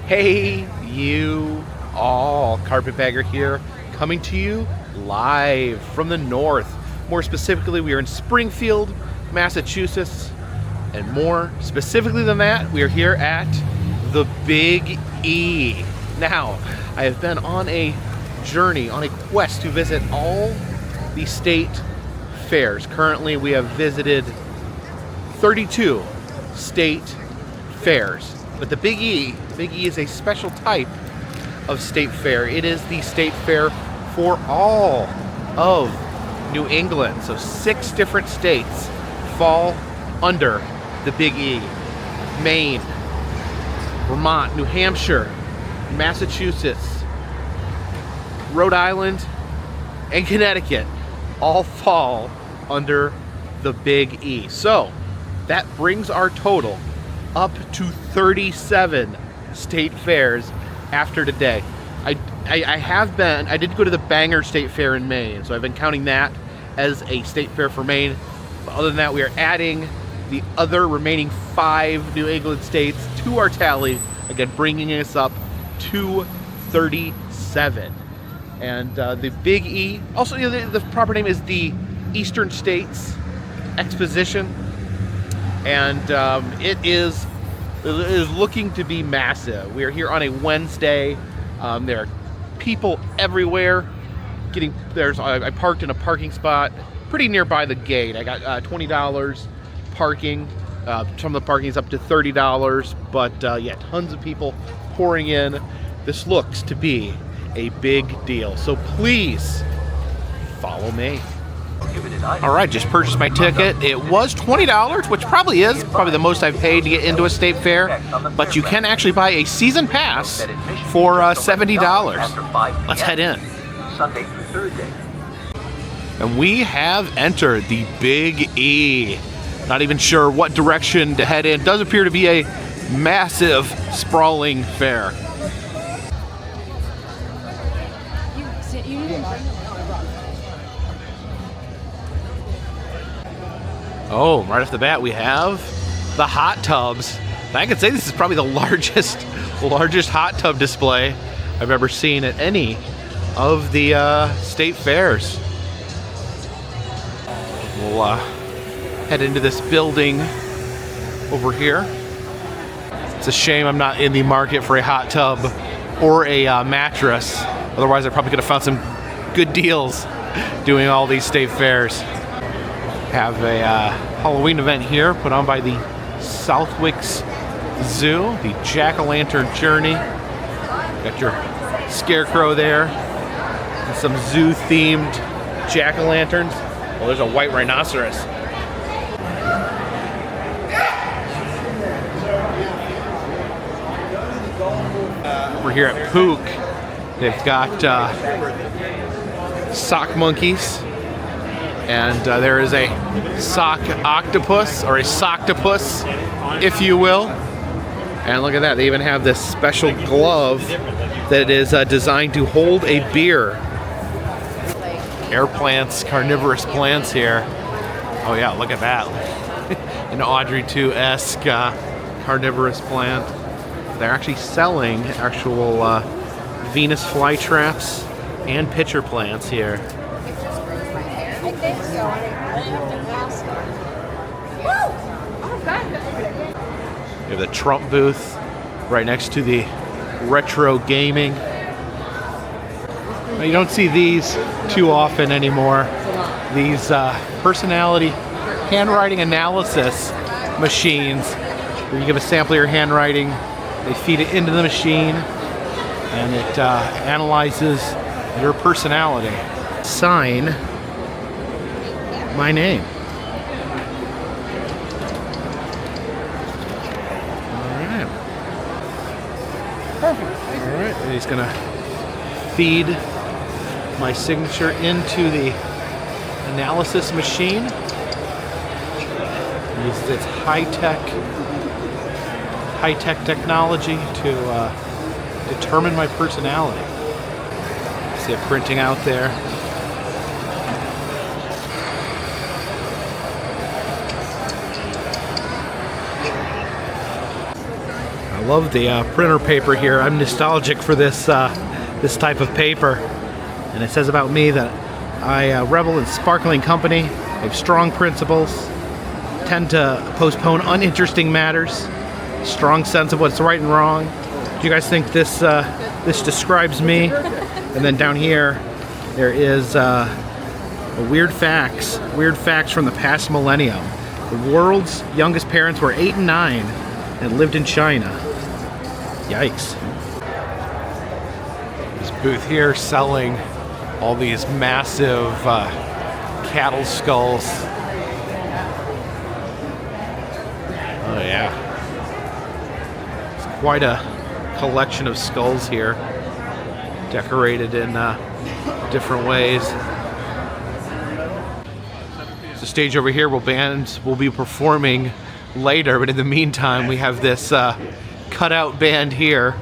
Hey, you all. Carpetbagger here, coming to you live from the north. More specifically, we are in Springfield, Massachusetts. And more specifically than that, we are here at the Big E. Now, I have been on a journey, on a quest to visit all the state fairs. Currently, we have visited 32 state fairs. But the Big E is a special type of state fair. It is the state fair for all of New England. So 6 different states fall under the Big E. Maine, Vermont, New Hampshire, Massachusetts, Rhode Island, and Connecticut all fall under the Big E. So that brings our total up to 37 state fairs after today. I did go to the Bangor State Fair in Maine, so I've been counting that as a state fair for Maine. But other than that, we are adding the other remaining 5 New England states to our tally, again bringing us up to 37. And the Big E, also the proper name is the Eastern States Exposition. And it is looking to be massive. We are here on a Wednesday. There are people everywhere. I parked in a parking spot pretty nearby the gate. I got $20 parking. Some of the parking is up to $30, but yeah, tons of people pouring in. This looks to be a big deal. So please follow me. All right, just purchased my ticket. It was $20, which probably the most I've paid to get into a state fair, but you can actually buy a season pass for $70. Let's head in. Sunday through Thursday. And we have entered the Big E. Not even sure what direction to head in. Does appear to be a massive, sprawling fair. Oh, right off the bat, we have the hot tubs. I can say this is probably the largest hot tub display I've ever seen at any of the state fairs. We'll head into this building over here. It's a shame I'm not in the market for a hot tub or a mattress. Otherwise, I probably could have found some good deals doing all these state fairs. Have a Halloween event here put on by the Southwicks Zoo, the Jack-o'-lantern Journey. Got your scarecrow there, and some zoo-themed jack-o'-lanterns. Well, there's a white rhinoceros. We're here at Pook. They've got sock monkeys. And there is a sock octopus, or a socktopus, if you will. And look at that, they even have this special glove that is designed to hold a beer. Air plants, carnivorous plants here. Oh yeah, look at that. An Audrey 2-esque carnivorous plant. They're actually selling actual Venus flytraps and pitcher plants here. We have the Trump booth right next to the retro gaming. You don't see these too often anymore. These personality handwriting analysis machines where you give a sample of your handwriting, they feed it into the machine, and it analyzes your personality. Sign my name. Alright. Perfect. Alright, and he's gonna feed my signature into the analysis machine. Uses its high-tech technology to determine my personality. See it printing out there. love the printer paper here. I'm nostalgic for this this type of paper, and it says about me that I revel in sparkling company, I have strong principles, tend to postpone uninteresting matters, strong sense of what's right and wrong. Do you guys think this this describes me? And then down here there is weird facts from the past millennium. The world's youngest parents were 8 and 9 and lived in China. Yikes. This booth here selling all these massive cattle skulls. Oh yeah. It's quite a collection of skulls here, decorated in different ways. The stage over here where bands will be performing later, but in the meantime we have this cutout band here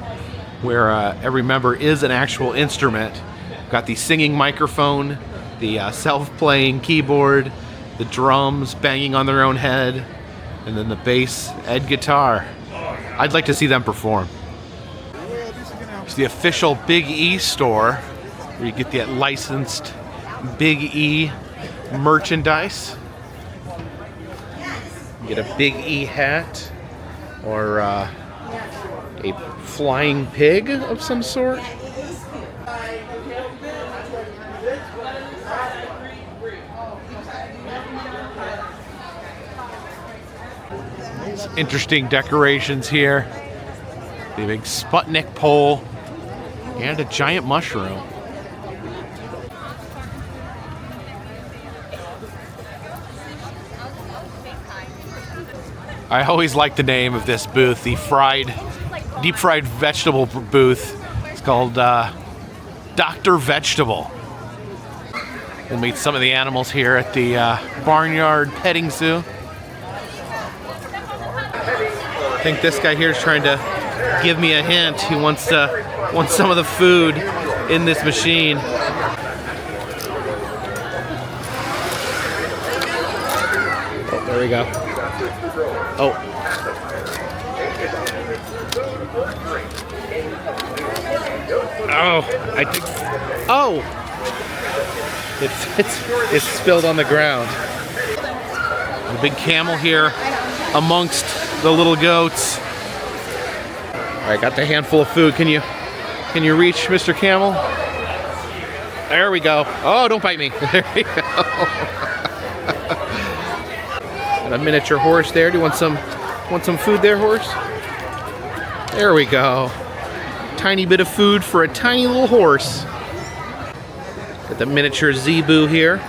where every member is an actual instrument. We've got the singing microphone, the self-playing keyboard, the drums banging on their own head, and then the bass and guitar. I'd like to see them perform. It's the official Big E store where you get the licensed Big E merchandise. You get a Big E hat or a flying pig of some sort. Some interesting decorations here. The big Sputnik pole and a giant mushroom. I always like the name of this booth, the deep fried vegetable booth. It's called Dr. Vegetable. We'll meet some of the animals here at the Barnyard petting zoo. I think this guy here is trying to give me a hint. He wants some of the food in this machine. Oh, there we go. Oh. Oh, I think. Oh! It's spilled on the ground. A big camel here amongst the little goats. All right, got the handful of food. Can you reach Mr. Camel? There we go. Oh, don't bite me. There we go. And a miniature horse there. Do you want some food there, horse? There we go. Tiny bit of food for a tiny little horse. Got the miniature zebu here.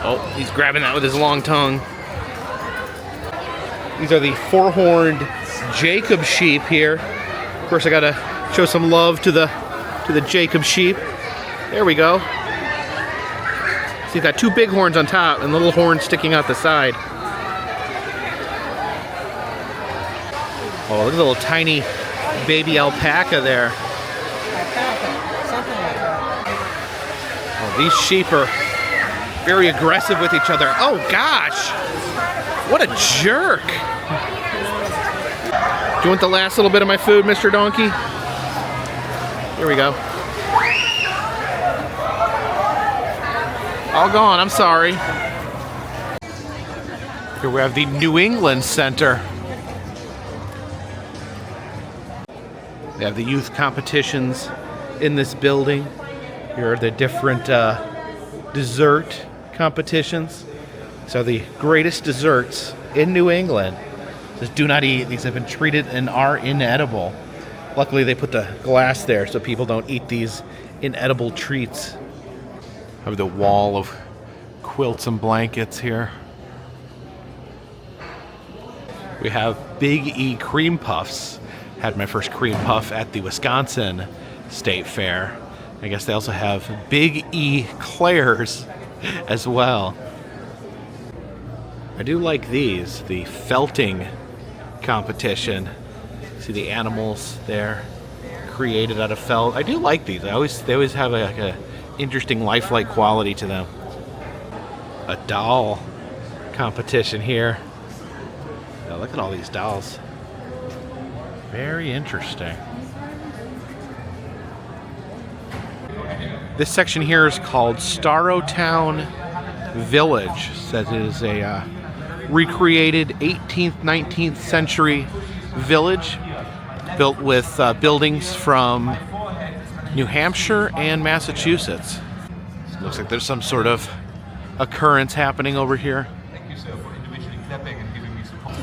Oh, he's grabbing that with his long tongue. These are the four-horned Jacob sheep here. Of course, I gotta show some love to the Jacob sheep. There we go. So you've got two big horns on top and little horns sticking out the side. Oh, look at the little tiny baby alpaca there. Oh, these sheep are very aggressive with each other. Oh gosh! What a jerk! Do you want the last little bit of my food, Mr. Donkey? Here we go. All gone, I'm sorry. Here we have the New England Center. They have the youth competitions in this building. Here are the different dessert competitions. These are the greatest desserts in New England. Just do not eat. These have been treated and are inedible. Luckily, they put the glass there so people don't eat these inedible treats. I have the wall of quilts and blankets here. We have Big E cream puffs. Had my first cream puff at the Wisconsin State Fair. I guess they also have Big E Clairs as well. I do like these, the felting competition. See the animals there created out of felt. I do like these. They always have a interesting lifelike quality to them. A doll competition here. Yeah, look at all these dolls. Very interesting. This section here is called Storrowton Village. It says it is a recreated 18th, 19th century village built with buildings from New Hampshire and Massachusetts. Looks like there's some sort of occurrence happening over here. Thank you, sir, for individually clapping and giving me support.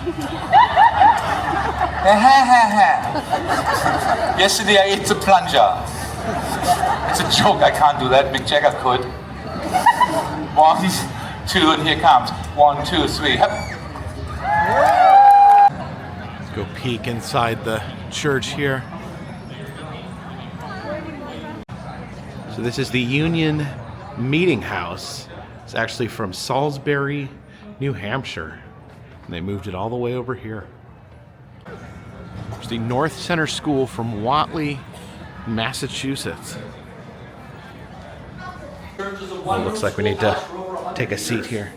Yesterday I ate the plunger. It's a joke, I can't do that. Mick Jagger could. 1, 2, and here comes. 1, 2, 3. Let's go peek inside the church here. So this is the Union Meeting House. It's actually from Salisbury, New Hampshire. And they moved it all the way over here. It's the North Center School from Whately, Massachusetts. Well, looks like we need to take a seat here.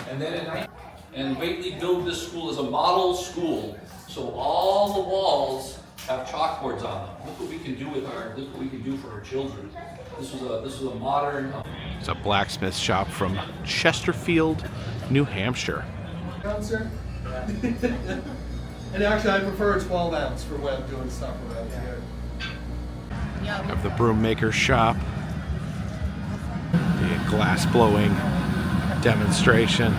And Whately built this school as a model school, so all the walls have chalkboards on them. Look what we can do with look what we can do for our children. This was a modern. It's a blacksmith shop from Chesterfield, New Hampshire. Sir? And actually, I prefer a 12 ounce for when I'm doing stuff around here. Have the broom maker shop. The glass blowing demonstration.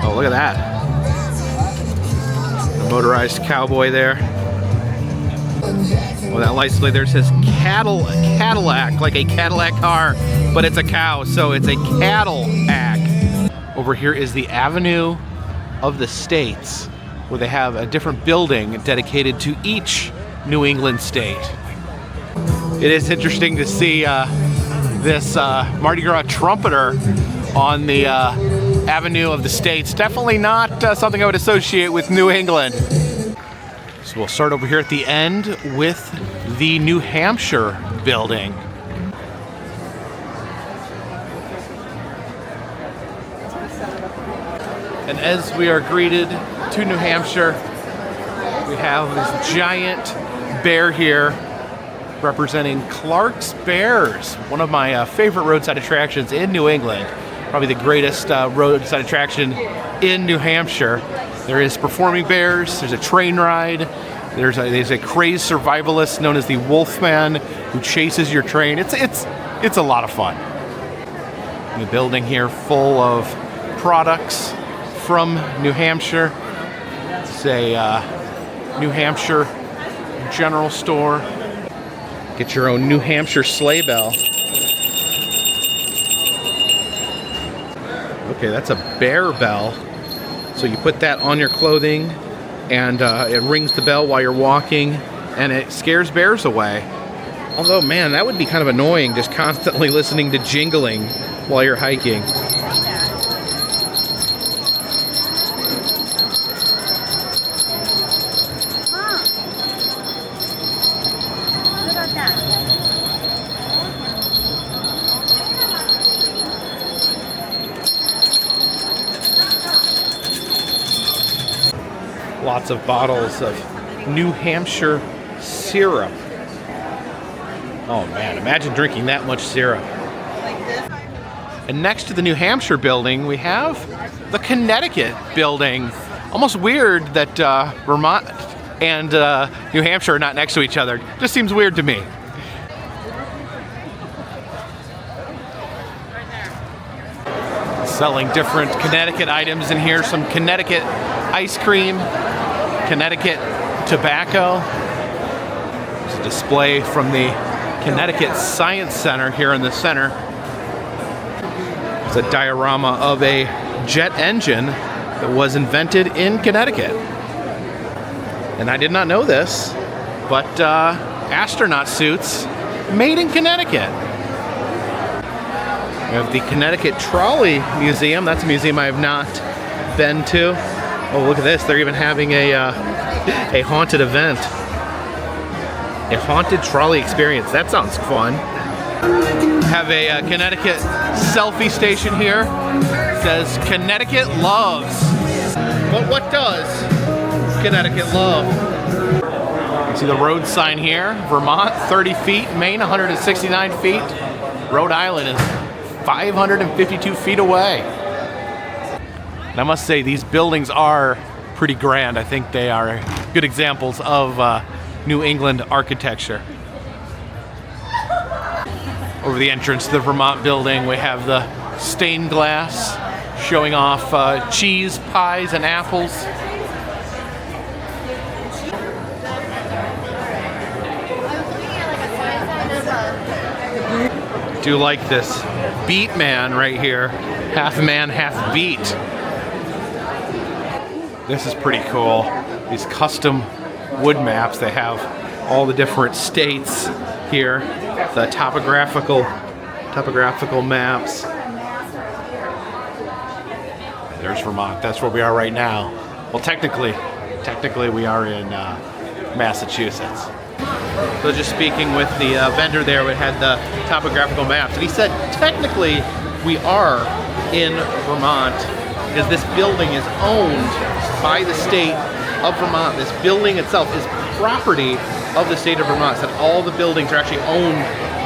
Oh, look at that. The motorized cowboy there. Well, that license plate there says Cadillac, like a Cadillac car, but it's a cow, so it's a Cadillac. Over here is the Avenue of the States, where they have a different building dedicated to each New England state. It is interesting to see this Mardi Gras trumpeter on the Avenue of the States. Definitely not something I would associate with New England. So we'll start over here at the end with the New Hampshire building. And as we are greeted to New Hampshire, we have this giant bear here representing Clark's Bears, one of my favorite roadside attractions in New England. Probably the greatest roadside attraction in New Hampshire. There is performing bears, there's a train ride, there's a crazed survivalist known as the Wolfman who chases your train. It's a lot of fun. And the building here full of products from New Hampshire. It's a New Hampshire general store. Get your own New Hampshire sleigh bell. Okay, that's a bear bell. So you put that on your clothing and it rings the bell while you're walking and it scares bears away. Although, man, that would be kind of annoying just constantly listening to jingling while you're hiking. Lots of bottles of New Hampshire syrup. Oh man, imagine drinking that much syrup. And next to the New Hampshire building, we have the Connecticut building. Almost weird that Vermont and New Hampshire are not next to each other. Just seems weird to me. Selling different Connecticut items in here. Some Connecticut ice cream, Connecticut tobacco. There's a display from the Connecticut Science Center here in the center. It's a diorama of a jet engine that was invented in Connecticut. And I did not know this, but astronaut suits made in Connecticut. We have the Connecticut Trolley Museum. That's a museum I have not been to. Oh, look at this. They're even having a haunted event A haunted trolley experience. That sounds fun. Have a Connecticut selfie station here. It says Connecticut loves. But what does Connecticut love? You see the road sign here. Vermont 30 feet, Maine 169 feet. Rhode Island is 552 feet away. And I must say these buildings are pretty grand. I think they are good examples of New England architecture. Over the entrance to the Vermont building, we have the stained glass showing off cheese, pies, and apples. I do like this beat man right here. Half man, half beat. This is pretty cool. These custom wood maps, they have all the different states here. The topographical maps. There's Vermont. That's where we are right now. Well, technically we are in Massachusetts. So just speaking with the vendor there, we had the topographical maps, and he said technically we are in Vermont because this building is owned by the state of Vermont. This building itself is property of the state of Vermont. So all the buildings are actually owned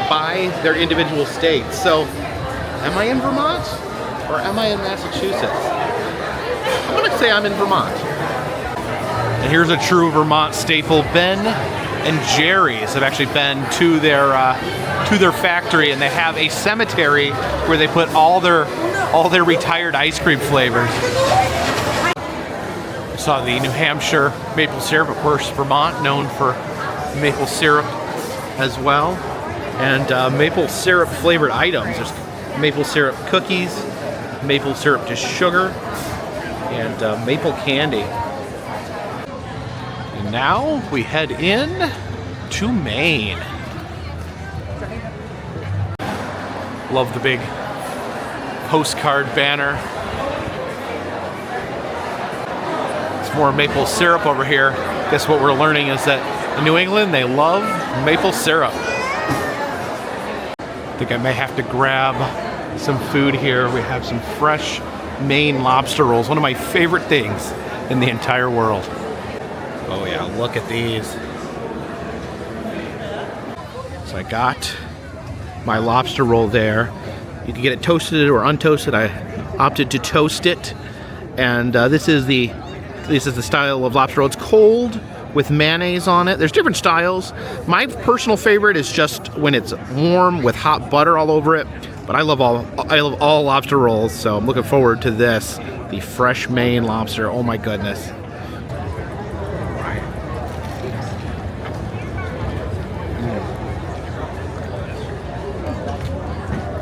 by their individual states. So, am I in Vermont or am I in Massachusetts? I'm gonna say I'm in Vermont. And here's a true Vermont staple. Ben and Jerry's have actually been to their factory, and they have a cemetery where they put all their retired ice cream flavors. Saw the New Hampshire maple syrup, of course. Vermont known for maple syrup as well, and maple syrup flavored items. There's maple syrup cookies, maple syrup to sugar, and maple candy. And now we head in to Maine. Love the big postcard banner. More maple syrup over here. Guess what we're learning is that in New England they love maple syrup. I think I may have to grab some food here. We have some fresh Maine lobster rolls, one of my favorite things in the entire world. Oh yeah, look at these. So I got my lobster roll there. You can get it toasted or untoasted. I opted to toast it, and this is the style of lobster roll. It's cold with mayonnaise on it. There's different styles. My personal favorite is just when it's warm with hot butter all over it. But I love all lobster rolls, so I'm looking forward to this. The fresh Maine lobster. Oh my goodness.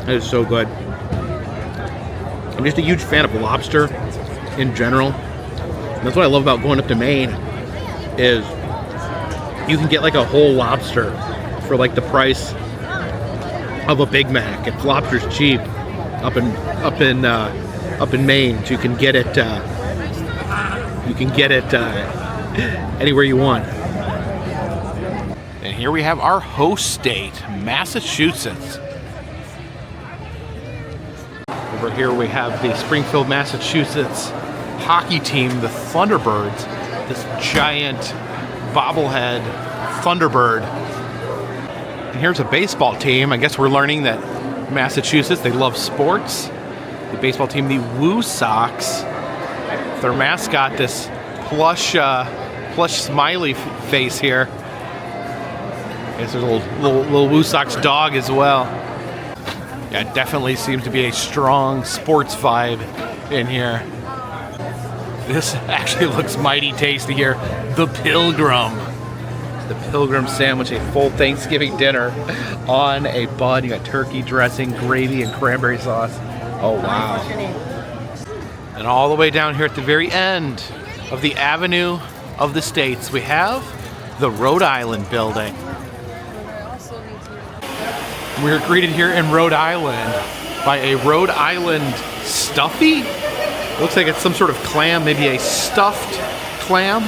It is so good. I'm just a huge fan of lobster in general. That's what I love about going up to Maine, is you can get like a whole lobster for like the price of a Big Mac. If lobster's cheap up in Maine, so you can get it anywhere you want. And here we have our host state, Massachusetts. Over here we have the Springfield, Massachusetts hockey team, the Thunderbirds, this giant bobblehead Thunderbird. And here's a baseball team. I guess we're learning that Massachusetts, they love sports. The baseball team, the Woo Sox, their mascot, this plush smiley face here. I guess there's a little Woo Sox dog as well. Yeah, it definitely seems to be a strong sports vibe in here. This actually looks mighty tasty here. The Pilgrim. The Pilgrim sandwich, a full Thanksgiving dinner on a bun. You got turkey dressing, gravy, and cranberry sauce. Oh, wow. And all the way down here at the very end of the Avenue of the States, we have the Rhode Island building. We're greeted here in Rhode Island by a Rhode Island stuffy. Looks like it's some sort of clam, maybe a stuffed clam.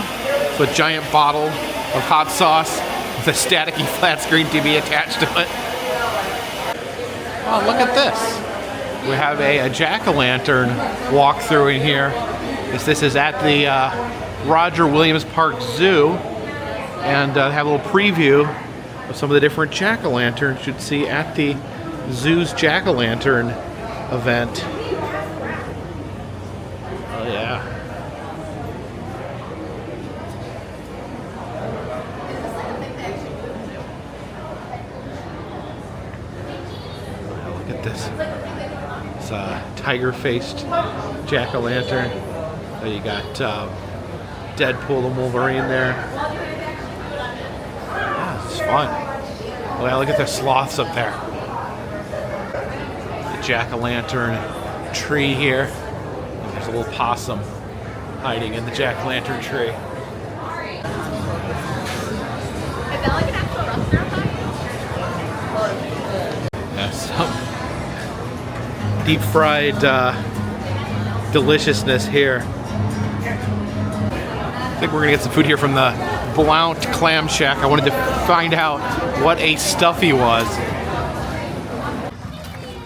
So a giant bottle of hot sauce, with a staticky flat screen TV attached to it. Oh, look at this. We have a jack-o'-lantern walkthrough in here. This is at the Roger Williams Park Zoo, and have a little preview of some of the different jack-o'-lanterns you'd see at the zoo's jack-o'-lantern event. Oh yeah. Wow, look at this. It's a tiger-faced jack-o'-lantern. So you got Deadpool and Wolverine there. Yeah, it's fun. Well, look at the sloths up there. The jack-o'-lantern tree here. And there's a little possum hiding in the jack-o'-lantern tree. Yeah, some deep-fried deliciousness here. I think we're gonna get some food here from the Blount Clam Shack. I wanted to find out what a stuffy was.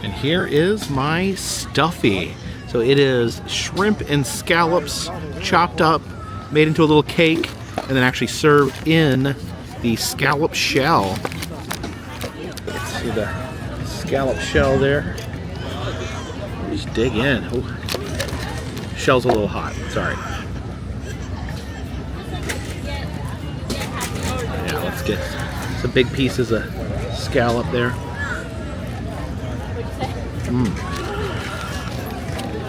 And here is my stuffy. So it is shrimp and scallops chopped up, made into a little cake, and then actually served in the scallop shell. Let's see the scallop shell there. Just dig in. Oh. Shell's a little hot, sorry. Yeah, let's get some big pieces of scallop there.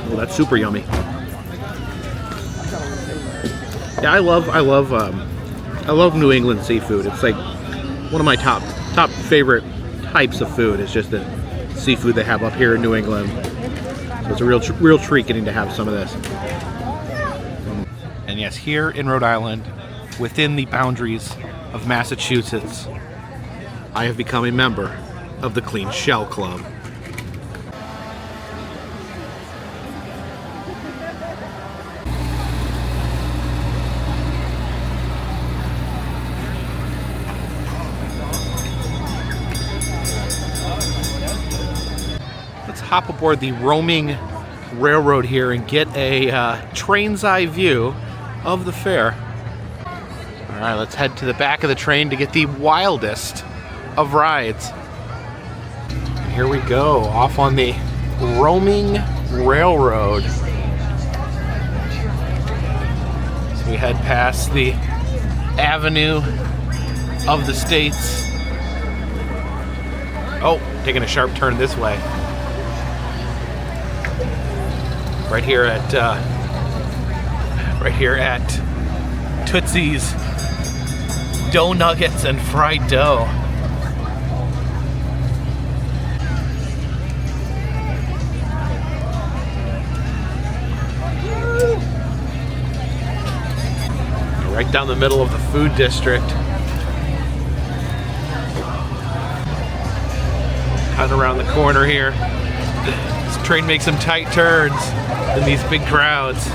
Oh, that's super yummy. Yeah, I love New England seafood. It's like one of my top favorite types of food. It's just the seafood they have up here in New England. So it's a real treat getting to have some of this. And yes, here in Rhode Island, within the boundaries of Massachusetts, I have become a member of the Clean Shell Club. Let's hop aboard the roaming railroad here and get a train's eye view of the fair. All right, let's head to the back of the train to get the wildest of rides. And here we go, off on the roaming railroad. So we head past the Avenue of the States. Oh, taking a sharp turn this way. Right here at Tootsie's Dough Nuggets and Fried Dough. Right down the middle of the food district. Cut around the corner here. This train makes some tight turns in these big crowds.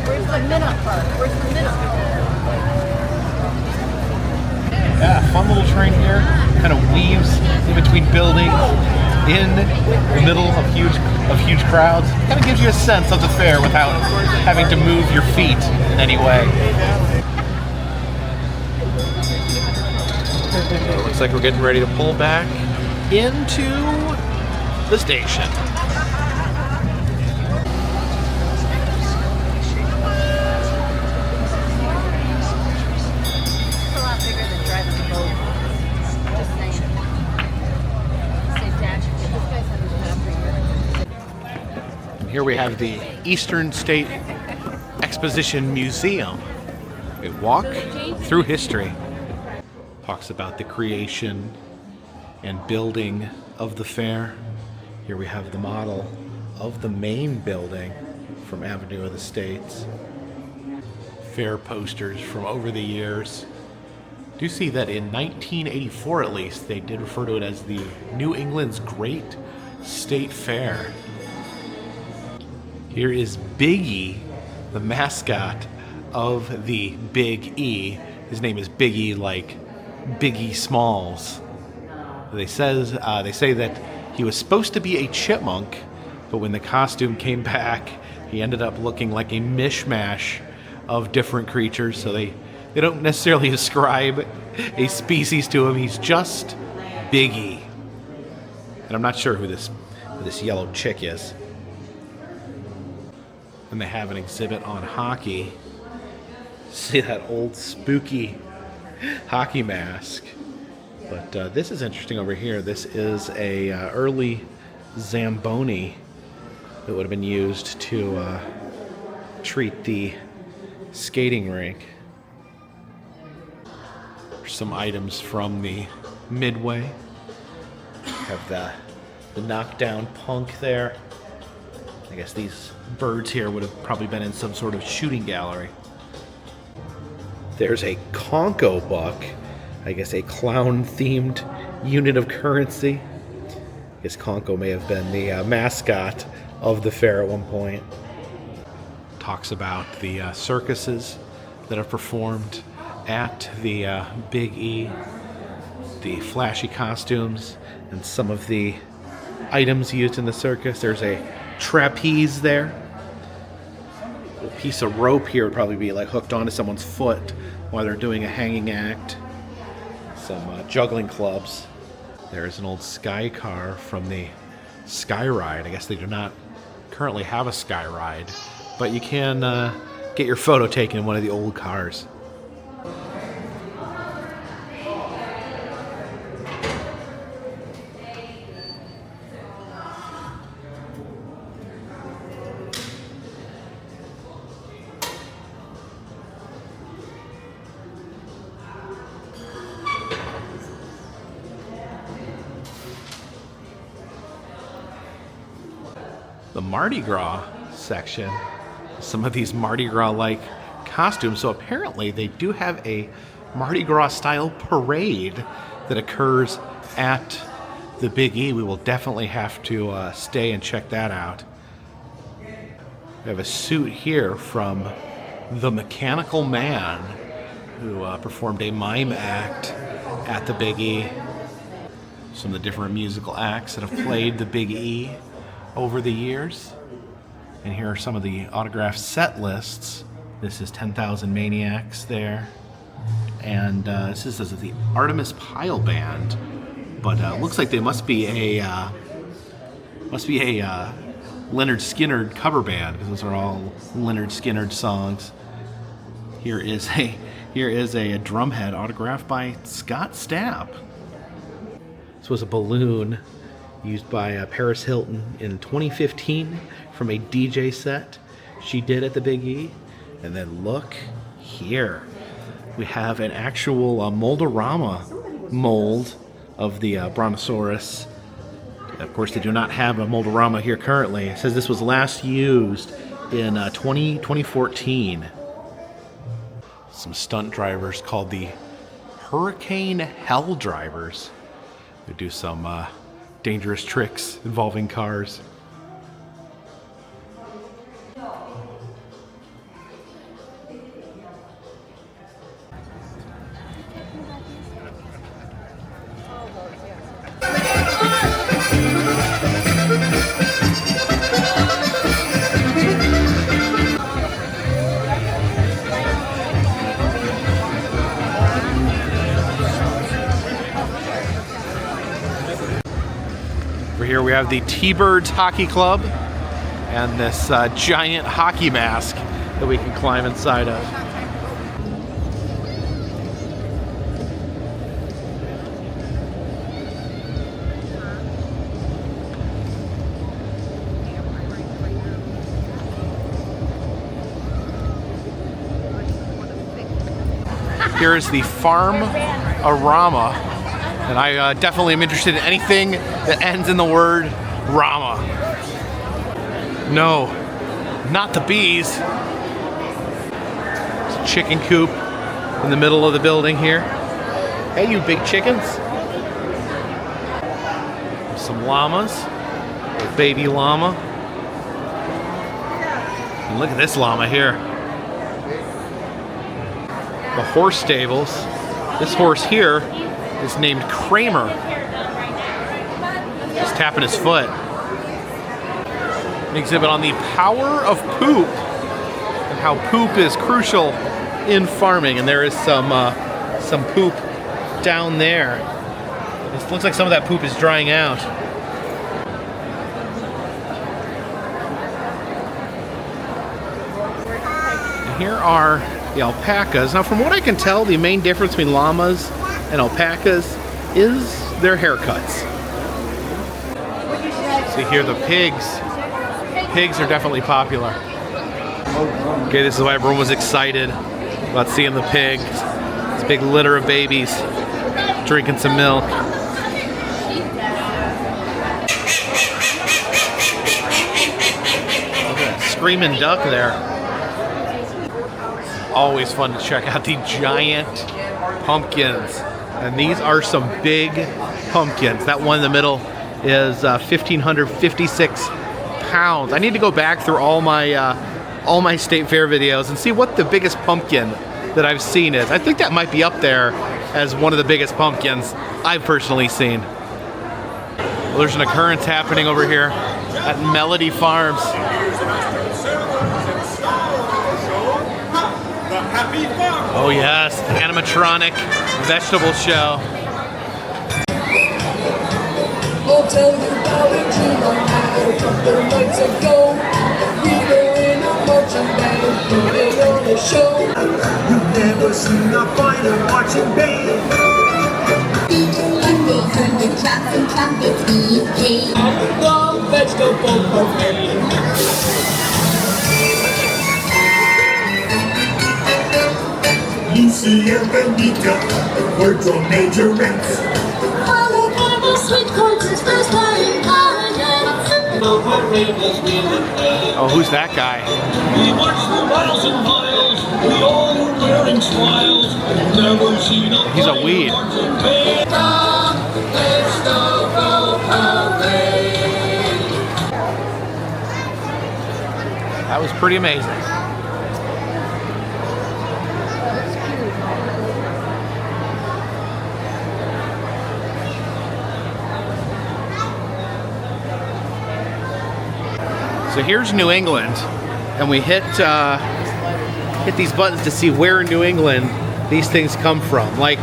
Where's the minute part? Where's the minute? Yeah, fun little train here. Kind of weaves in between buildings, in the middle of huge crowds. Kind of gives you a sense of the fair without having to move your feet in any way. So it looks like we're getting ready to pull back into the station. It's a lot bigger than driving a boat. Just saying. Say dash. This guy's having an after here. Here we have the Eastern State Exposition Museum. A walk through history. Talks about the creation and building of the fair. Here we have the model of the Maine building from Avenue of the States. Fair posters from over the years. Do see that in 1984 at least, they did refer to it as the New England's Great State Fair. Here is Biggie, the mascot of the Big E. His name is Biggie, like Biggie Smalls. They say that he was supposed to be a chipmunk, but when the costume came back, he ended up looking like a mishmash of different creatures. So they don't necessarily ascribe a species to him. He's just Biggie. And I'm not sure who this yellow chick is. And they have an exhibit on hockey. See that old spooky hockey mask. But this is interesting over here. This is a early Zamboni that would have been used to treat the skating rink. Some items from the Midway. Have the knockdown punk there. I guess these birds here would have probably been in some sort of shooting gallery. There's a Conco buck. I guess a clown-themed unit of currency. I guess Conco may have been the mascot of the fair at one point. Talks about the circuses that have performed at the Big E, the flashy costumes, and some of the items used in the circus. There's a trapeze there. A piece of rope here would probably be like hooked onto someone's foot while they're doing a hanging act. Some juggling clubs. There's an old sky car from the Sky Ride. I guess they do not currently have a Sky Ride, but you can get your photo taken in one of the old cars. The Mardi Gras section, some of these Mardi Gras-like costumes. So apparently they do have a Mardi Gras-style parade that occurs at the Big E. We will definitely have to stay and check that out. We have a suit here from the Mechanical Man, who performed a mime act at the Big E. Some of the different musical acts that have played the Big E over the years. And here are some of the autographed set lists. This is 10,000 Maniacs there. And this is the Artemis Pyle Band. But looks like they must be a Leonard Skinner cover band, because those are all Leonard Skinner songs. Here is a drumhead autographed by Scott Stapp. This was a balloon used by Paris Hilton in 2015 from a DJ set she did at the Big E. And then look here. We have an actual Mold-A-Rama mold of the Brontosaurus. Of course, they do not have a Mold-A-Rama here currently. It says this was last used in 2014. Some stunt drivers called the Hurricane Hell Drivers. They do some dangerous tricks involving cars. Here we have the T-Birds Hockey Club and this giant hockey mask that we can climb inside of. Here is the Farm-A-Rama. And I definitely am interested in anything that ends in the word Rama. No, not the bees. It's a chicken coop in the middle of the building here. Hey, you big chickens. Some llamas. A baby llama. And look at this llama here. The horse stables. This horse here is named Kramer. He's tapping his foot. An exhibit on the power of poop and how poop is crucial in farming. And there is some poop down there. It looks like some of that poop is drying out. And here are the alpacas. Now, from what I can tell, the main difference between llamas and alpacas is their haircuts. See here, the pigs. Pigs are definitely popular. Okay, this is why everyone was excited about seeing the pigs. This big litter of babies drinking some milk. Screaming duck there. Always fun to check out the giant pumpkins. And these are some big pumpkins. That one in the middle is 1,556 pounds. I need to go back through all my state fair videos and see what the biggest pumpkin that I've seen is. I think that might be up there as one of the biggest pumpkins I've personally seen. Well, there's an occurrence happening over here at Melody Farms. Oh yes, animatronic vegetable show. I'll tell you about it tonight. A couple nights ago, we were in a marching band, putting on a show. You've never seen a finer marching band. The vegetable buffet. Lucy and Benita, words on majorettes. Sweet corns and first time Oh, who's that guy? We watched for miles and miles. We all were wearing smiles. Never seen a He's a weed. That was pretty amazing. So here's New England, and we hit these buttons to see where in New England these things come from. Like,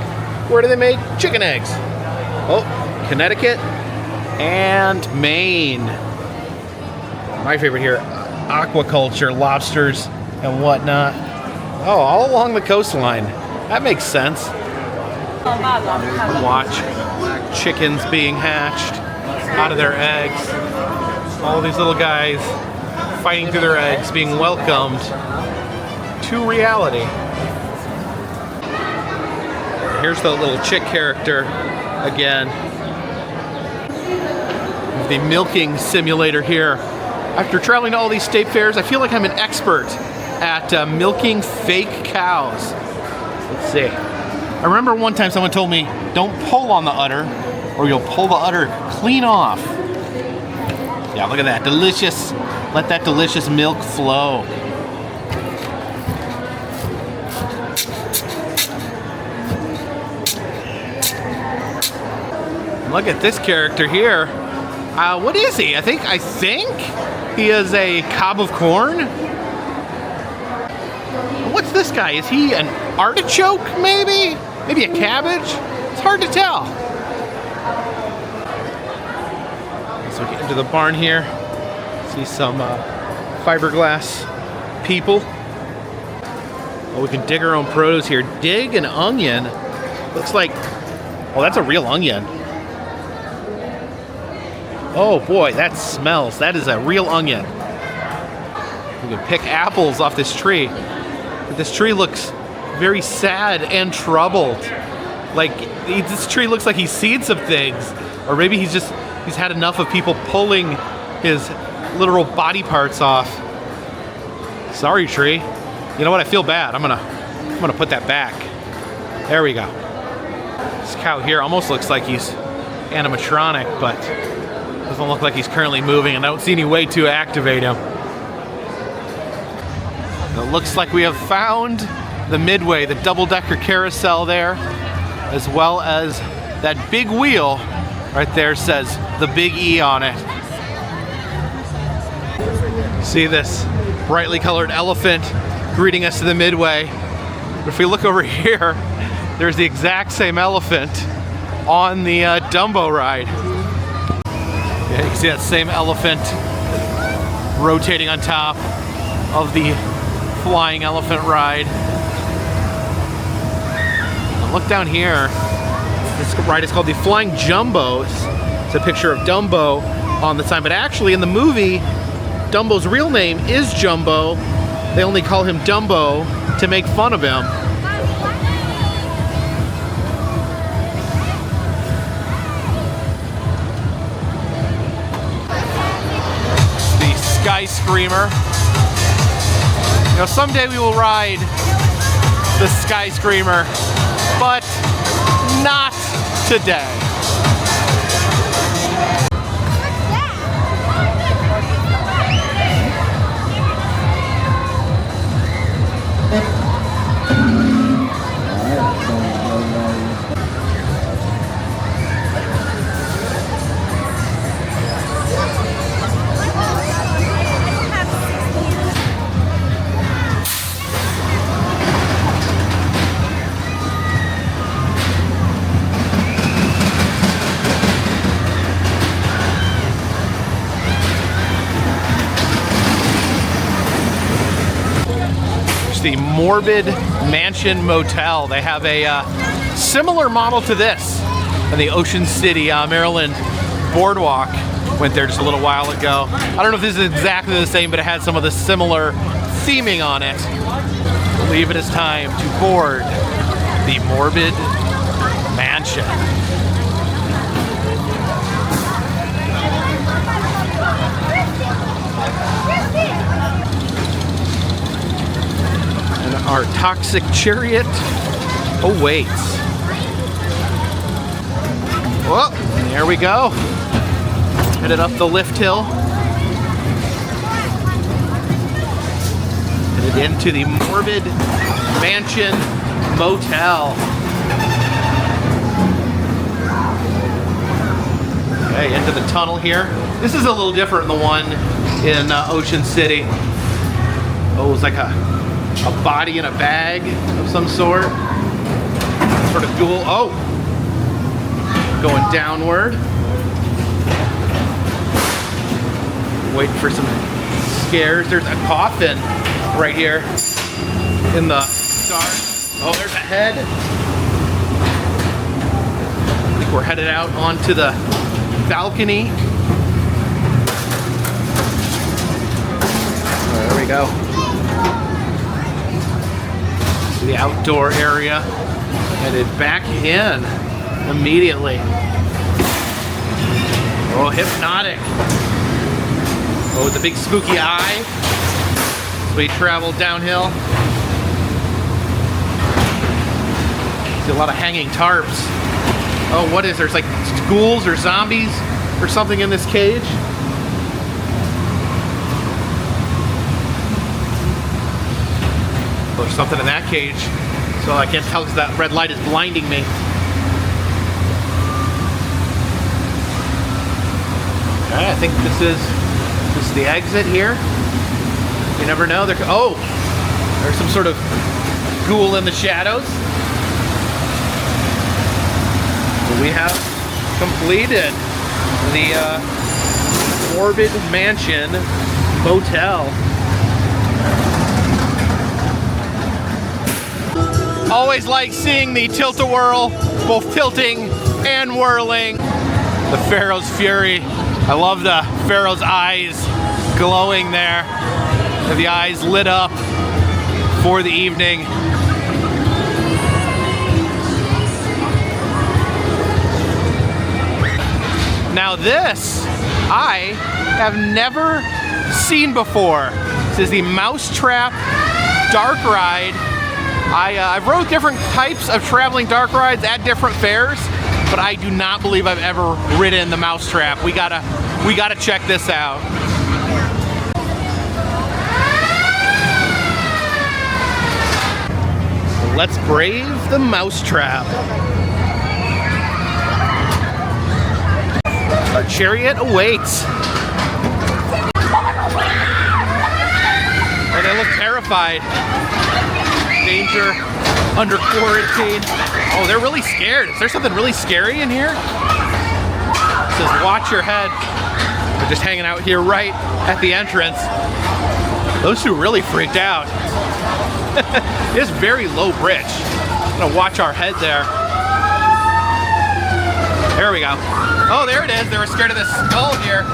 where do they make chicken eggs? Oh, Connecticut and Maine. My favorite here, aquaculture, lobsters and whatnot. Oh, all along the coastline. That makes sense. Watch chickens being hatched out of their eggs. All these little guys fighting through their eggs, being welcomed to reality. Here's the little chick character again. The milking simulator here. After traveling to all these state fairs, I feel like I'm an expert at milking fake cows. Let's see. I remember one time someone told me, don't pull on the udder or you'll pull the udder clean off. Yeah, look at that, delicious. Let that delicious milk flow. Look at this character here. What is he? I think he is a cob of corn. What's this guy? Is he an artichoke, maybe? Maybe a cabbage? It's hard to tell. So we get into the barn here. See some fiberglass people. Oh, we can dig our own produce here. Dig an onion. Looks like, oh, that's a real onion. Oh boy, that smells. That is a real onion. We can pick apples off this tree. But this tree looks very sad and troubled. Like, this tree looks like he's seen some things. Or maybe he's had enough of people pulling his literal body parts off. Sorry, tree. You know what? I feel bad. I'm gonna put that back. There we go. This cow here almost looks like he's animatronic, but doesn't look like he's currently moving, and I don't see any way to activate him. It looks like we have found the Midway, the double-decker carousel there, as well as that big wheel right there says the Big E on it. See this brightly colored elephant greeting us to the Midway. But if we look over here, there's the exact same elephant on the Dumbo ride. Yeah, you can see that same elephant rotating on top of the flying elephant ride. And look down here. This ride is called the Flying Jumbos. It's a picture of Dumbo on the sign, but actually in the movie, Dumbo's real name is Jumbo. They only call him Dumbo to make fun of him. The Sky Screamer. You know, someday we will ride the Sky Screamer, but not today. The Morbid Mansion Motel. They have a similar model to this in the Ocean City, Maryland boardwalk. Went there just a little while ago. I don't know if this is exactly the same, but it had some of the similar theming on it. I believe it is time to board the Morbid Mansion. Our toxic chariot awaits. Oh, there we go. Headed up the lift hill. Headed into the Morbid Mansion Motel. Okay, into the tunnel here. This is a little different than the one in Ocean City. Oh, it's like a body in a bag of some sort. Sort of dual. Oh! Going downward. Waiting for some scares. There's a coffin right here in the dark. Oh, there's a head. I think we're headed out onto the balcony. Oh, there we go. The outdoor area, headed back in immediately. Oh, hypnotic. Oh, the big spooky eye. As we travel downhill. See a lot of hanging tarps. Oh, what is there? It's like ghouls or zombies or something in this cage. There's something in that cage, so I can't tell because that red light is blinding me. Okay, I think this is the exit here. You never know. Oh, there's some sort of ghoul in the shadows. So we have completed the Morbid Mansion Motel. Always like seeing the tilt-a-whirl, both tilting and whirling. The Pharaoh's Fury. I love the Pharaoh's eyes glowing there. The eyes lit up for the evening. Now this, I have never seen before. This is the Mousetrap Dark Ride I've rode different types of traveling dark rides at different fairs, but I do not believe I've ever ridden the Mousetrap. We gotta check this out. Let's brave the Mousetrap. Our chariot awaits. Oh, they look terrified. Danger, under quarantine. Oh, they're really scared. Is there something really scary in here? It says, watch your head. They're just hanging out here right at the entrance. Those two really freaked out. It's very low bridge. I'm gonna watch our head there. There we go. Oh, there it is. They were scared of this skull here.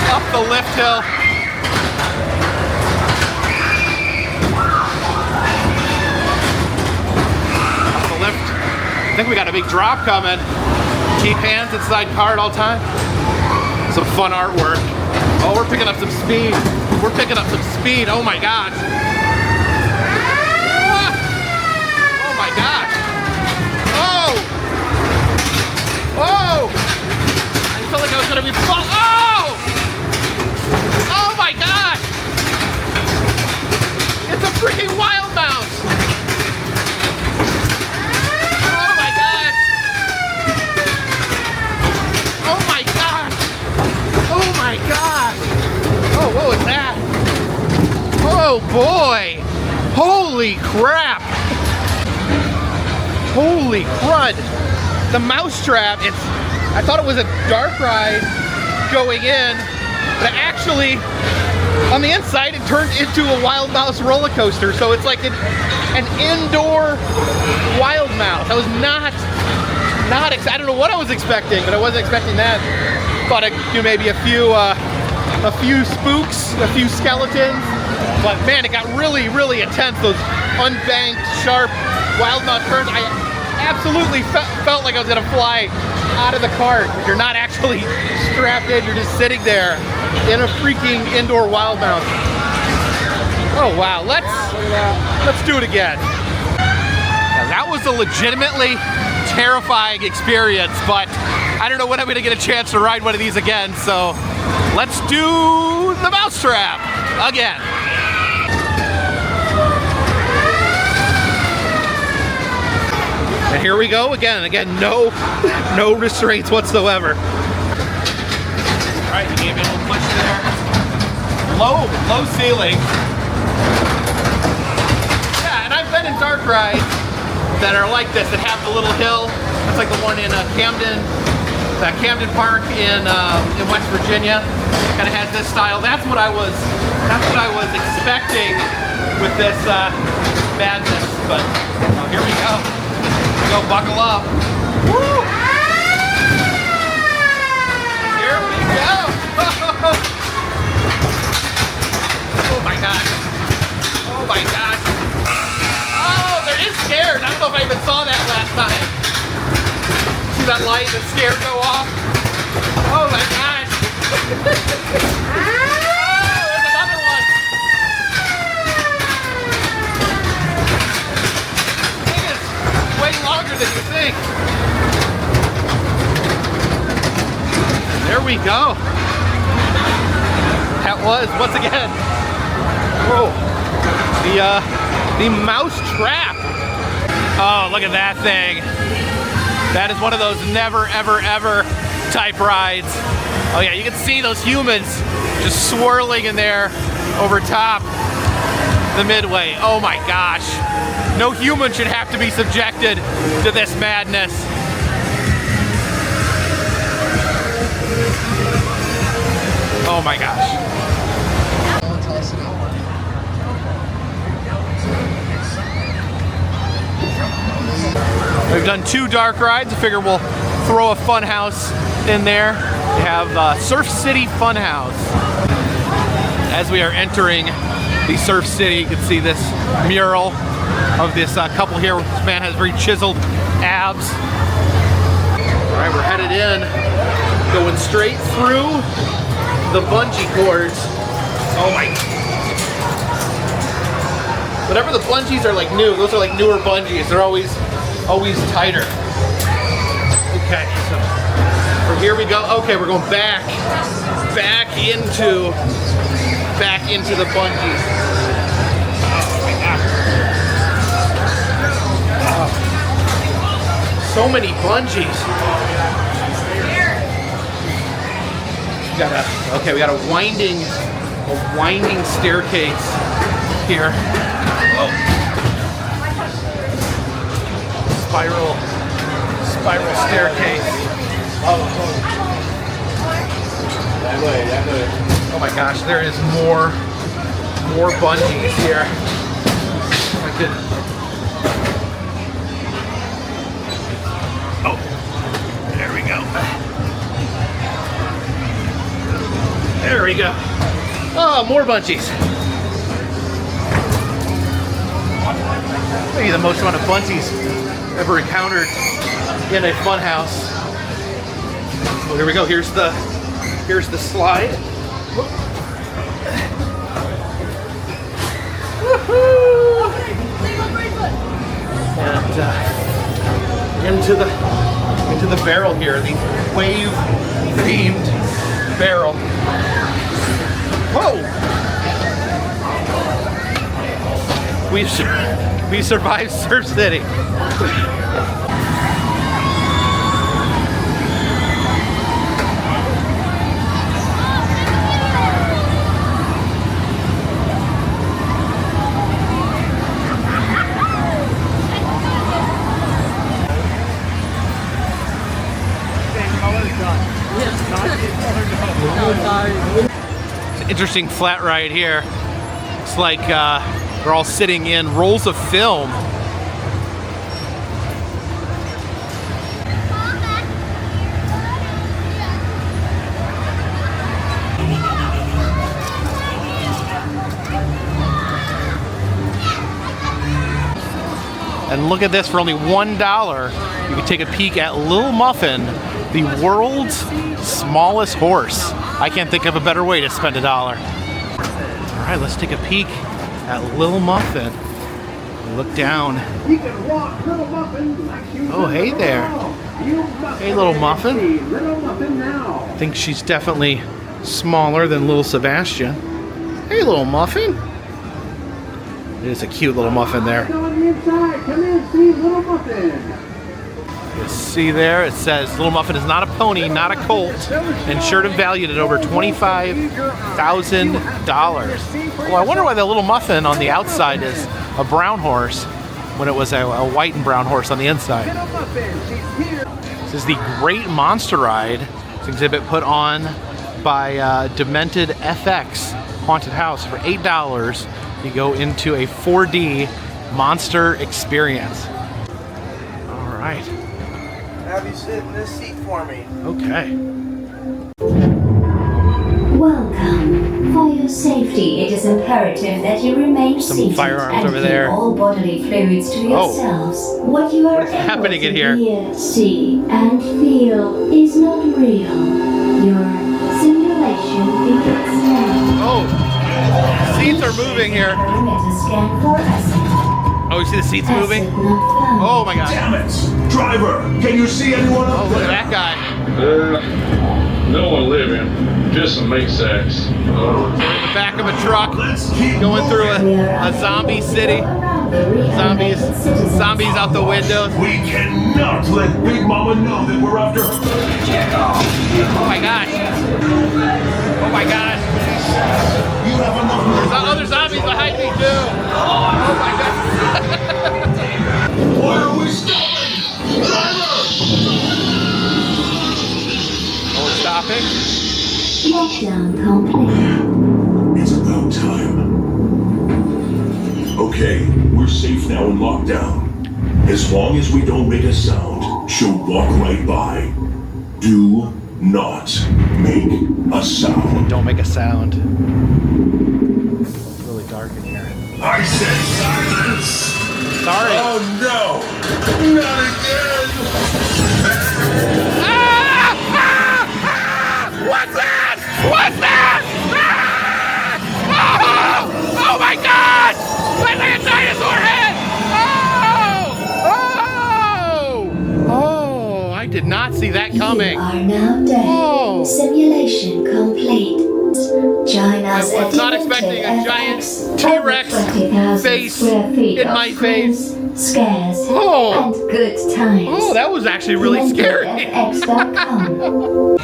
Up the lift hill. Up the lift. I think we got a big drop coming. Keep hands inside car at all time. Some fun artwork. Oh, we're picking up some speed. We're picking up some speed. Oh my gosh. Ah! Oh my gosh. Oh! Oh! I felt like I was gonna be oh! Oh my gosh! It's a freaking wild mouse! Oh my gosh! Oh my gosh! Oh my gosh! Oh, what was that? Oh boy! Holy crap! Holy crud! The Mousetrap, I thought it was a dark ride going in, but actually, on the inside, it turned into a wild mouse roller coaster. So it's like an indoor wild mouse. I was not I don't know what I was expecting, but I wasn't expecting that. Thought I'd do maybe a few spooks, a few skeletons, but man, it got really, really intense. Those unbanked, sharp wild mouse turns. I absolutely felt like I was gonna fly out of the cart. You're not actually strapped in, you're just sitting there in a freaking indoor wild mouse. Oh wow, let's do it again. Now, that was a legitimately terrifying experience, but I don't know when I'm gonna get a chance to ride one of these again, so let's do the Mousetrap again. And here we go again. Again, no restraints whatsoever. All right, you gave me a little push there. Low ceiling. Yeah, and I've been in dark rides that are like this, that have the little hill. It's like the one in Camden Park in West Virginia. Kind of has this style. That's what I was expecting with this madness. But here we go. Go buckle up. Woo! Here we go. Oh my gosh. Oh my gosh. Oh, there is scared. I don't know if I even saw that last time. See that light, the scare go off? Oh my gosh. Oh, there's another one. Thing is way longer than you think. There we go. That was, once again, whoa, the Mousetrap. Oh, look at that thing. That is one of those never, ever, ever type rides. Oh yeah, you can see those humans just swirling in there over top the Midway. Oh my gosh. No human should have to be subjected to this madness. Oh my gosh. We've done 2 dark rides. I figure we'll throw a funhouse in there. We have Surf City Funhouse. As we are entering the Surf City, you can see this mural of this couple here. This man has very chiseled abs. All right, we're headed in, going straight through the bungee cords Oh my. Whatever the bungees are like new, those are like newer bungees. They're always tighter. Okay, so here we go. Okay, we're going back into the bungees. Oh my God. Oh. So many bungees. We got a winding staircase here. Oh. Spiral staircase. That way. Oh my gosh, there is more bungees here. Oh my goodness. Oh, there we go. There we go. Oh, more bungees. Maybe the most amount of bungees ever encountered in a funhouse. Well, here we go. Here's the slide. Woohoo! And into the barrel here, the wave-themed barrel. Whoa! We survived Surf City. It's an interesting flat ride here. It's like we're all sitting in rolls of film. And look at this, for only $1, you can take a peek at Little Muffin, the world's smallest horse. I can't think of a better way to spend $1. All right, let's take a peek at Little Muffin. Look down. Oh, hey there. Hey, Little Muffin. I think she's definitely smaller than Little Sebastian. Hey, Little Muffin. It is a cute little muffin there. Come in, see Little Muffin. You see there, it says Little Muffin is not a pony, not a colt, insured and valued at over $25,000. Well, I wonder why the Little Muffin on the outside is a brown horse when it was a white and brown horse on the inside. This is the Great Monster Ride. It's an exhibit put on by Demented FX Haunted House for $8. You go into a 4D monster experience. All right. Have you sit in this seat for me? Okay. Welcome. For your safety, it is imperative that you remain Some seated firearms and over keep there. all bodily fluids to yourselves. What you are What is able happening to in here? hear, see, and feel is not real. Your simulation begins now. Oh, seats are moving here. Showing at a scan for asset. Oh, you see the seats moving? Asset not found. Oh my God. Damn it! Driver, can you see anyone Oh, up look at there? that guy. No one living, just some meat sacks. In the back of a truck, Let's keep going through We are a zombie city. around the rehabilitated citizens. Zombies out the windows. We cannot let Big Mama know that we're after her. Oh my gosh. Oh my gosh. You have enough There's nerve. other zombies behind me too. Oh my God. Why are we stopping? Driver! Oh, we're stopping. Lockdown complete. It's about time. Okay, we're safe now in lockdown. As long as we don't make a sound, she'll walk right by. Do not make a sound. Don't make a sound. It's really dark in here. I said silence! Sorry. Oh no! Not again! What's that? What's that? dinosaur head! Oh! Oh! I did not see that coming. You are now dead. Oh. Simulation complete. Join us I was not expecting a giant T-Rex face in my face. Scares Oh. and good times. Oh, that was actually really scary. Demented.fx.com.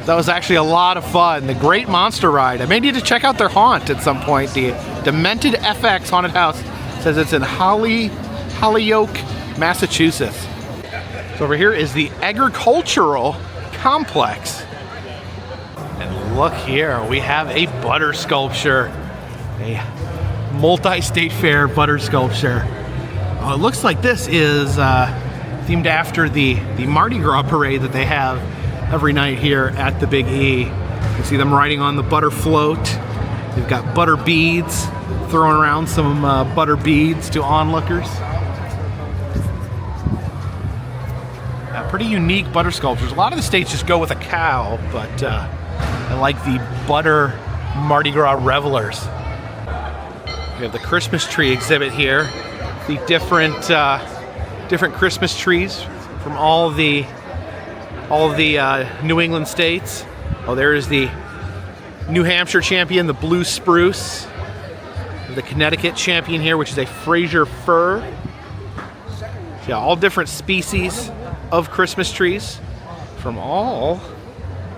That was actually a lot of fun. The Great Monster Ride. I may need to check out their haunt at some point. The Demented FX Haunted House says it's in Holyoke, Massachusetts. So over here is the Agricultural Complex. And look here, we have a butter sculpture. A multi-state fair butter sculpture. Oh, it looks like this is themed after the Mardi Gras parade that they have every night here at the Big E. You can see them riding on the butter float. They've got butter beads, throwing around some butter beads to onlookers. Pretty unique butter sculptures. A lot of the states just go with a cow, but I like the butter Mardi Gras revelers. We have the Christmas tree exhibit here. The different Christmas trees from all of the New England states. Oh, there is the New Hampshire champion, the blue spruce. The Connecticut champion here, which is a Fraser fir. So yeah, all different species of Christmas trees from all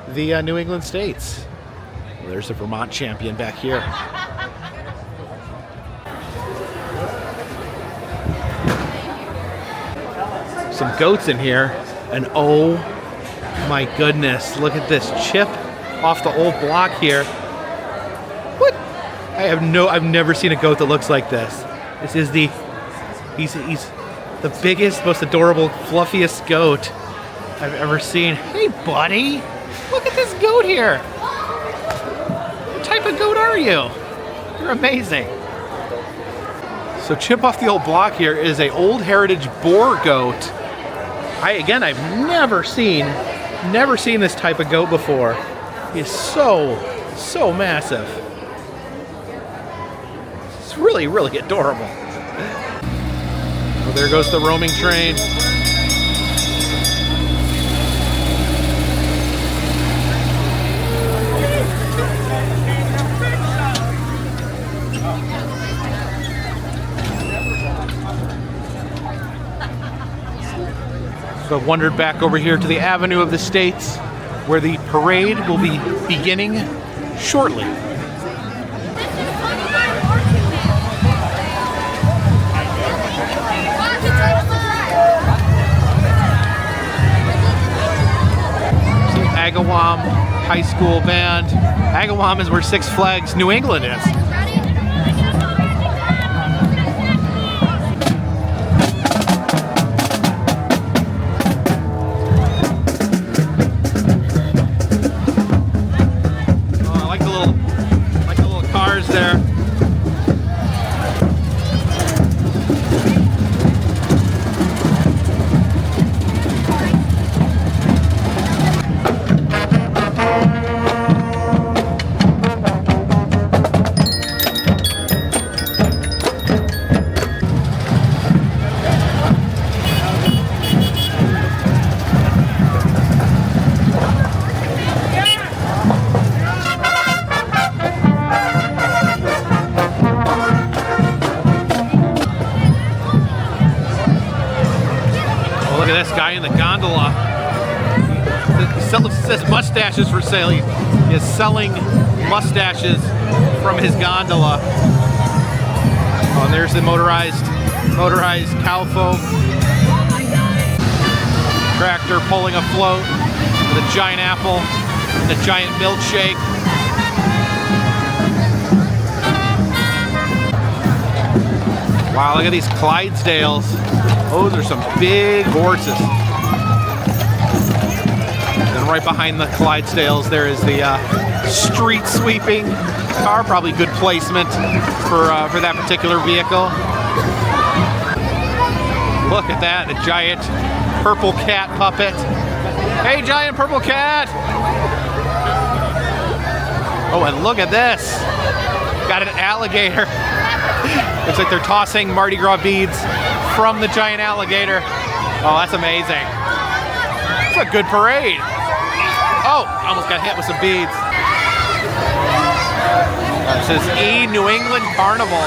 the New England states. Well, there's the Vermont champion back here. Some goats in here, and oh my goodness, look at this chip off the old block here. What? I've never seen a goat that looks like this. This is he's the biggest, most adorable, fluffiest goat I've ever seen. Hey buddy, look at this goat here. What type of goat are you? You're amazing. So chip off the old block here is a old heritage boar goat. I've never seen this type of goat before. He's so massive. It's really, really adorable. Well, there goes the roaming train. So I've wandered back over here to the Avenue of the States, where the parade will be beginning shortly. Agawam High School Band. Agawam is where Six Flags New England is. Oh, I like the little cars there. In the gondola. It says mustaches for sale. He is selling mustaches from his gondola. Oh, and there's the motorized cowfolk. Tractor pulling a float with a giant apple and a giant milkshake. Wow, look at these Clydesdales. Those are some big horses. And right behind the Clydesdales, there is the street sweeping car. Probably good placement for that particular vehicle. Look at that, a giant purple cat puppet. Hey, giant purple cat! Oh, and look at this. Got an alligator. Looks like they're tossing Mardi Gras beads from the giant alligator. Oh, that's amazing. It's a good parade. Oh, almost got hit with some beads. This is E New England Carnival.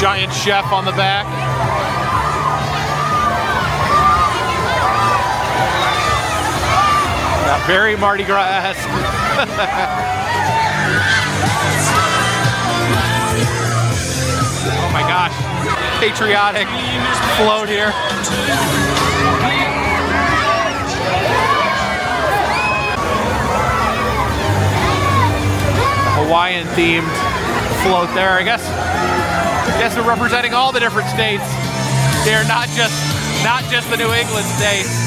Giant chef on the back. Yeah, very Mardi Gras-esque. Oh my gosh. Patriotic float here. Hawaiian themed float there. I guess we're representing all the different states. They're not just the New England states.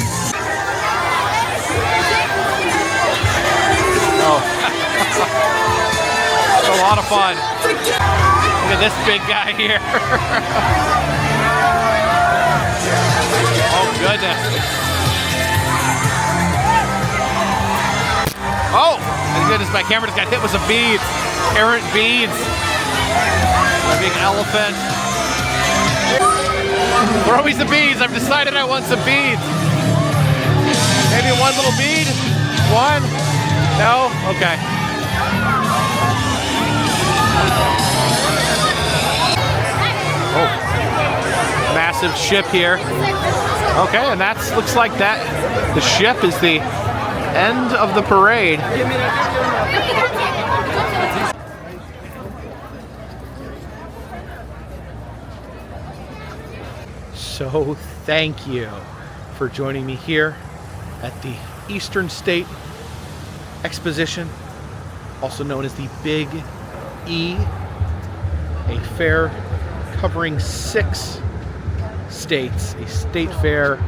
Oh. It's a lot of fun. Look at this big guy here. Oh goodness. Oh my goodness, my camera just got hit with some beads. Errant beads. A big elephant. Throw me some beads. I've decided I want some beads. Maybe one little bead? One? No? Okay. Oh. Massive ship here. Okay, and that's looks like that. The ship is the end of the parade. So thank you for joining me here at the Eastern State Exposition, also known as the Big E, a fair covering 6 states, a state fair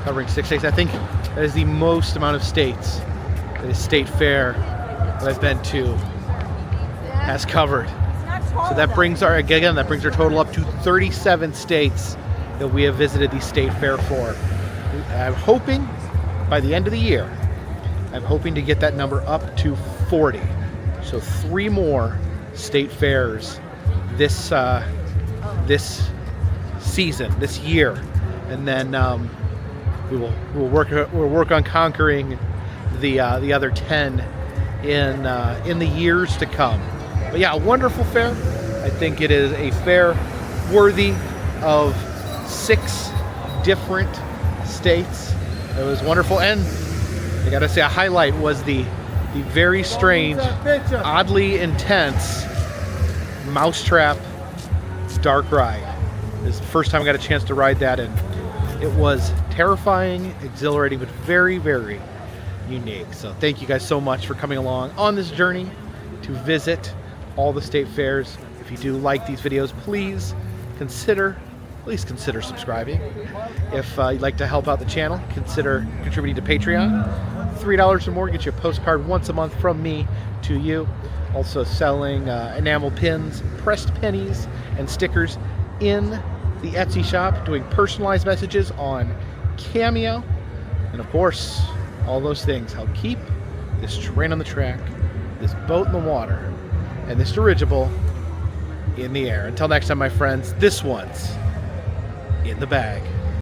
covering 6 states. I think that is the most amount of states that a state fair that I've been to has covered. So that brings our total up to 37 states that we have visited the state fair for. I'm hoping by the end of the year, I'm hoping to get that number up to 40. So 3 more state fairs this season, this year, and then we'll work on conquering the other 10 in the years to come. But yeah, a wonderful fair. I think it is a fair worthy of 6 different states. It was wonderful, and I gotta say a highlight was the very strange, oddly intense Mousetrap dark ride. This is the first time I got a chance to ride that, and it was terrifying, exhilarating, but very, very unique. So thank you guys so much for coming along on this journey to visit all the state fairs. If you do like these videos, please consider subscribing. If you'd like to help out the channel, consider contributing to Patreon. $3 or more gets you a postcard once a month from me to you. Also selling enamel pins, pressed pennies, and stickers in the Etsy shop, doing personalized messages on Cameo. And of course, all those things help keep this train on the track, this boat in the water, and this dirigible in the air. Until next time, my friends, this one's in the bag.